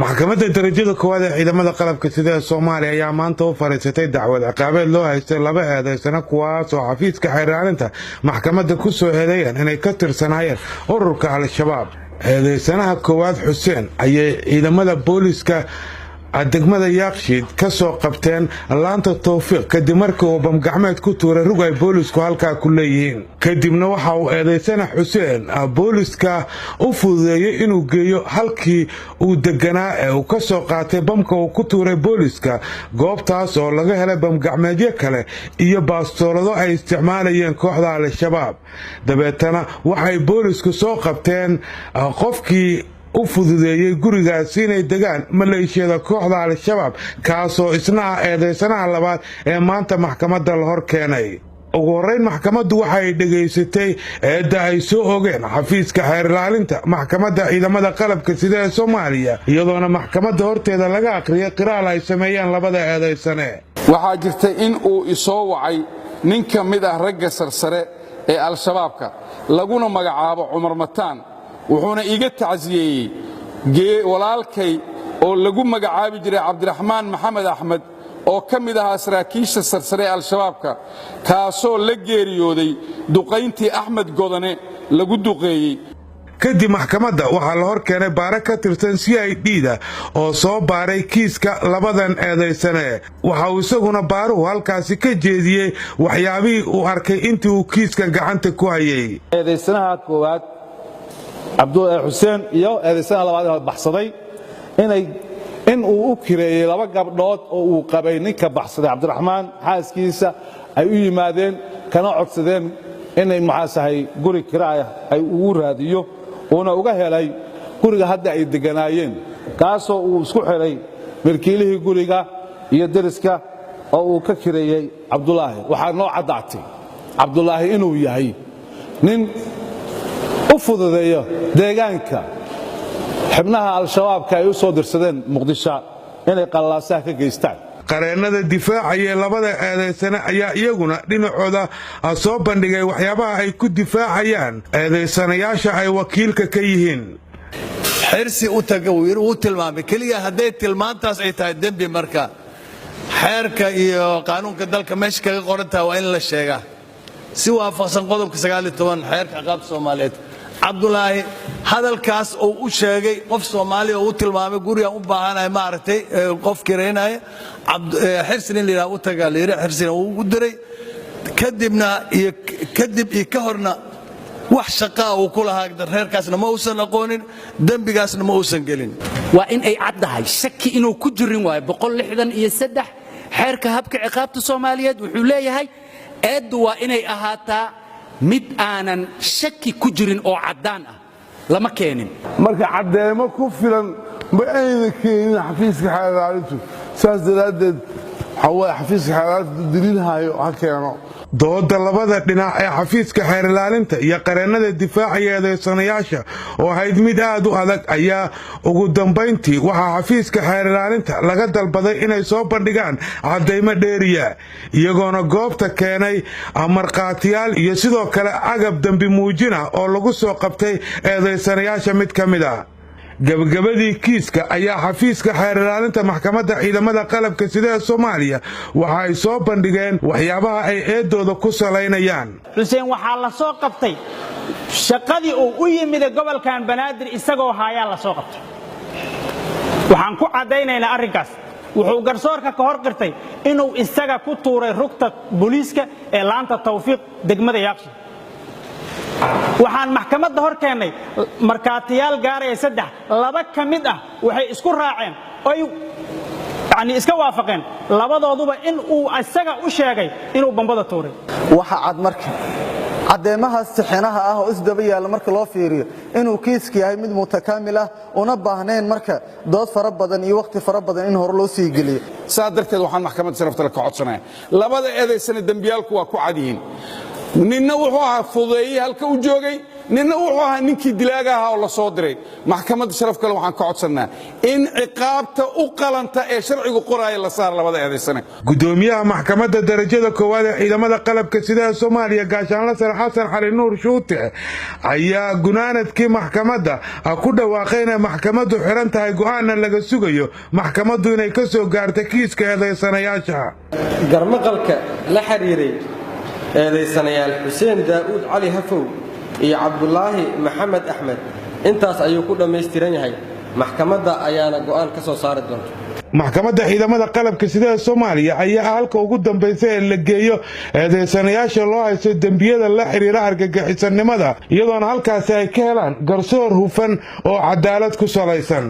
maxkamadda darajada koowaad ee ciidamada qalabka sida ee Soomaaliya ayaa maanta u fariisatay dacwad ciqaabeed loo haystay laba eedeysano kuwaas oo xafiiska xeeraarinta maxkamadda ku soo eedeeyeen inay ka tirsanaayeen ururka Al-Shabaab. eedeysanaha koowaad Xuseen ayay ciidamada booliska degmada Yaaqshiid ka soo qabteen laanta Tawfiiq kadib markii uu bamgacmeed ku tuuray rug ay boolisku halkaa ku leeyihiin. kadibna waxa uu eedeysana Xuseen booliska u fududeeyay inuu geeyo halkii uu deganaa ee uu ka soo qaatay bamka uu ku tuuray booliska goobtaas oo laga helay bamgacmeedyo kale iyo baastoolado ay isticmaalayeen kooxda Al-Shabaab. dabeetana waxay boolisku soo qabteen qofkii u fududeeyay gurigaas inay degaan maleeshiyada kooxda Al-Shabaab kaasoo isna eedeysanaha labaad ee maanta maxkamadda la hor keenay. ugu horeyn maxkamaddu waxay dhageysatay eedda ay soo ogeen xafiiska xeer ilaalinta maxkamadda ciidamada qalabka sida ee Soomaaliya iyadoona maxkamadda horteeda laga aqriyay qiraal ay sameeyeen labada eedeysane. waxaa jirtay in uu isoo wacay nin ka mid ah ragga sarsare ee Al-Shabaabka laguna magacaabo Cumar Mataan wuxuuna iga tacsiyeeyay walaalkay oo lagu magacaabi jiray Cabdiraxmaan Maxamed Axmed oo ka mid ahaa saraakiisha sarsare ee Al-Shabaabka kaasoo la geeriyooday duqayntii Axmed Godane lagu duqeeyay. kadib maxkamadda waxaa la hor keenay baare ka tirsan CID-da oo soo baaray kiiska labadan eedeysane. waxa uu isaguna baaruhu halkaasi ka jeediyey waxyaabihii uu arkay intii uu kiiska gacanta ku hayay. eedeysanaha koowaad Xuseen iyo eedeysanaha labaad baxsaday in uu u kireeyay laba gabdhood oo uu qabay ninka baxsaday Cabdiraxmaan xaaskiisa ay u yimaadeen kana codsadeen inay maxaasahay guri kiraaya ay ugu raadiyo una uga helay guriga hadda ay deganaayeen kaasoo uu isku xiray milkiilihii guriga iyo deriska oo uu ka kireeyay Cabdulaahi. waxaa noo caddaatay Cabdulaahi inuu yahay nin u fududeeyo deegaanka xubnaha Al-Shabaabka ay u soo dirsadeen Muqdisho inay qalaasaha ka geystaan. qareennada difaacaya labada eedeysane ayaa iyaguna dhinacooda soo bandhigay waxyaabaha ay ku difaacayaan eedeysanayaasha ay wakiilka ka yihiin. xirsi u taga uu tilmaamay kaliya haday tilmaantaas ay tahay dambi marka xeerka iyo qaanuunka dalka meesha kaga qorantaa waa in la sheegaa si waafaqsan qodobka 19 xeerka qaabka Soomaaliyeed. Cabdulaahi hadalkaas oo u sheegay qof Soomaali oo u tilmaamay guriga u baahanahay maartay qof kireynay xirsin ilaa u taga leeyahay xirsin uu u diray kadib ka horna wax shaqo uu ku lahaa reerkaasna ma uusan aqoonin dambigaasna ma uusan gelin. waa in ay caddahay shaki inuu ku jirin waayo 163 xeerka habka ciqaabta Soomaaliyeed wuxuu leeyahay eedu waa inay ahaataa mid aanan shaki ku jirin oo caddaan ah lama keenin. marka caddeemo ku filan ma ayna keenin xafiiska xeer ilaalintu saas daraadeed xafiiska xeer ilaalintu daliilhayo ha keeno. dooda labada dhinac ee xafiiska xeer ilaalinta iyo qareennada difaacaya eedeysanayaasha oo ahayd mid aad u adag ayaa ugu dambayntii waxaa xafiiska xeer ilaalinta laga dalbaday inay soo bandhigaan caddaymo dheeriya iyagoona goobta keenay markhaatiyaal iyo sidoo kale agab dambi muujina oo lagu soo qabtay eedeysanayaasha mid ka mid ah. gabagabadii kiiska ayaa xafiiska xeer ilaalinta maxkamadda ciidamada qalabka sida ee Soomaaliya waxa ay soo bandhigeen waxyaabaha ay eedooda ku saleynayaan. Xuseen waxaa la soo qabtay shaqadii uu u yimid gobolkan Banaadir isagoo haya la soo qabtay. waxaan ku cadeynaynaa arrinkaas wuxuu garsoorka ka hor qirtay inuu isaga ku tuuray rugta booliiska ee laanta Tawfiiq degmada Yaaqshiid. waxaan maxkamadda hor keenay markaatiyaal gaaraya 3 laba ka mid ah waxay isku raaceen oo iska waafaqeen labadooduba in uu isaga u sheegay inuu bambada tuuray. waxa cad marka cadeemahaas saxinaha ah oo isdaba yaala marka loo fiiriyo inuu kiiska yahay mid mutakaamil ah una baahneen marka dood fara badan iyo waqti fara badan in hor loo sii geliyo. saadarteed waxaan maxkamadda sharafta ka codsanayaa labada eedeysana dambiyaalku waa ku cad yihiin. ninna wuxuu ahaa fudeeyay halka uu joogay ninna wuxuu ahaa ninkii dilaaga ahaa oo la soo diray maxkamadda sharaf kale waxaan ka codsannaa in ciqaabta u qalanta ee sharcigu qoraaya la saar labada eedaysane gudoomiyaha maxkamadda darajada koowaad ee ciidamada qalabka sida Soomaaliya gaashaanle sare Xasan Cali Nuur Shuute ayaa gunaanadkii maxkamadda ku dhawaaqay in maxkamaddu xiran tahay go'aanna laga sugayo maxkamaddu inay ka soo gaarto kiiska eedaysanayaasha garmaqalka la xiriiray eedaysanayaal Xuseen Daawud Cali Hafow iyo Cabdullaahi Maxamed Axmed intaas ayuu ku dhameystiran yahay maxkamadda ayaana go'aan ka soo saari doonta maxkamadda ciidamada qalabka sida Soomaaliya ayaa halka ugu dambeysay ee la geeyo eedaysanayaasha loo haysto dambiyada la xiriira argagixisanimada iyadoona halkaas ay ka helaan garsoor hufan oo cadaalad ku salaysan